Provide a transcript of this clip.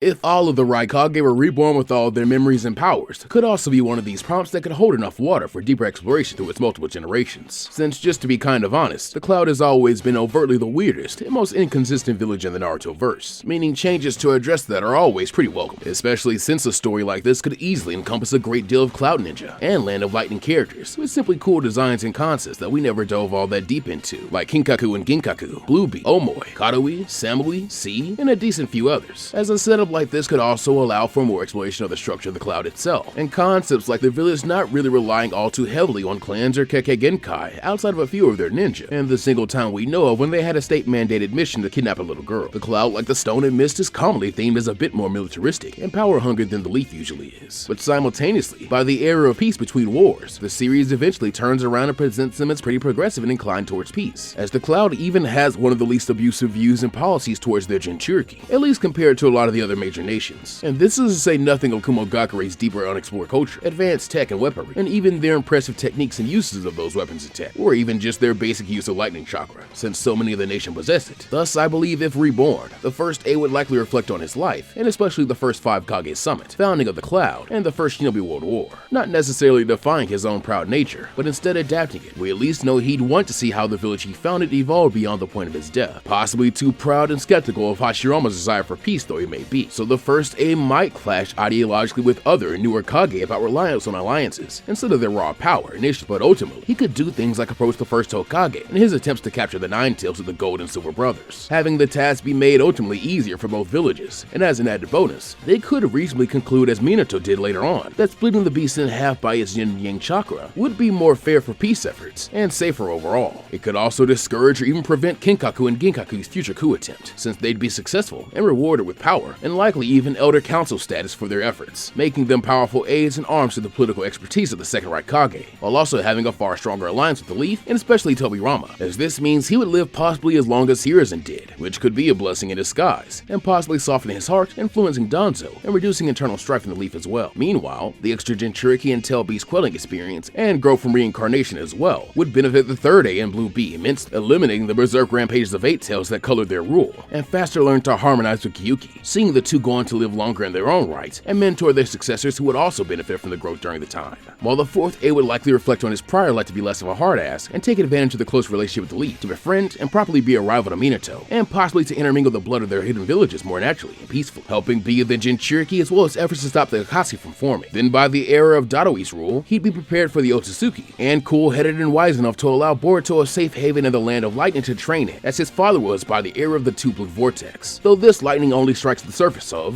If all of the Raikage were reborn with all their memories and powers, could also be one of these prompts that could hold enough water for deeper exploration through its multiple generations. Since, just to be kind of honest, the Cloud has always been overtly the weirdest and most inconsistent village in the Naruto verse, meaning changes to address that are always pretty welcome, especially since a story like this could easily encompass a great deal of Cloud Ninja and Land of Lightning characters with simply cool designs and concepts that we never dove all that deep into, like Kinkaku and Ginkaku, Bluebeard, Omoi, Karui, Samui Cee, and a decent few others, as a setup like this could also allow for more exploration of the structure of the Cloud itself, and concepts like the village not really relying all too heavily on clans or kekkei genkai outside of a few of their ninja, and the single time we know of when they had a state-mandated mission to kidnap a little girl. The Cloud, like the Stone and Mist, is commonly themed as a bit more militaristic and power-hungry than the Leaf usually is. But simultaneously, by the era of peace between wars, the series eventually turns around and presents them as pretty progressive and inclined towards peace, as the Cloud even has one of the least abusive views and policies towards their jinchuriki, at least compared to a lot of the other major nations. And this is to say nothing of Kumogakure's deeper unexplored culture, advanced tech and weaponry, and even their impressive techniques and uses of those weapons and tech, or even just their basic use of lightning chakra, since so many of the nation possess it. Thus, I believe if reborn, the first A would likely reflect on his life, and especially the first 5 Kage Summit, founding of the Cloud, and the first Shinobi World War, not necessarily defying his own proud nature, but instead adapting it. We at least know he'd want to see how the village he founded evolved beyond the point of his death, possibly too proud and skeptical of Hashirama's desire for peace though he may be, so the first A might clash ideologically with other newer Kage about reliance on alliances instead of their raw power initially, but ultimately he could do things like approach the first Hokage in his attempts to capture the Nine Tails of the Gold and Silver Brothers, having the task be made ultimately easier for both villages, and as an added bonus, they could reasonably conclude as Minato did later on, that splitting the beast in half by its yin-yang chakra would be more fair for peace efforts, and safer overall. It could also discourage or even prevent Kinkaku and Ginkaku's future coup attempt, since they'd be successful and rewarded with power, and likely even Elder Council status for their efforts, making them powerful aids and arms to the political expertise of the second Raikage, while also having a far stronger alliance with the Leaf, and especially Tobirama, as this means he would live possibly as long as Hiruzen did, which could be a blessing in disguise, and possibly softening his heart, influencing Danzo, and reducing internal strife in the Leaf as well. Meanwhile, the extra Jinchuriki and Tailbeast Quelling experience, and growth from reincarnation as well, would benefit the third A and Blue B immensely, eliminating the berserk rampages of 8 Tails that colored their rule, and faster learn to harmonize with Kyuki, seeing the two go on to live longer in their own right, and mentor their successors who would also benefit from the growth during the time. While the fourth A would likely reflect on his prior life to be less of a hard ass, and take advantage of the close relationship with the Leaf, to befriend and properly be a rival to Minato, and possibly to intermingle the blood of their hidden villages more naturally and peacefully, helping be the Jinchuriki as well as efforts to stop the Akatsuki from forming. Then by the era of Darui's rule, he'd be prepared for the Otsutsuki, and cool-headed and wise enough to allow Boruto a safe haven in the Land of Lightning to train in, as his father was by the era of the Two Blue Vortex, though this lightning only strikes the surface of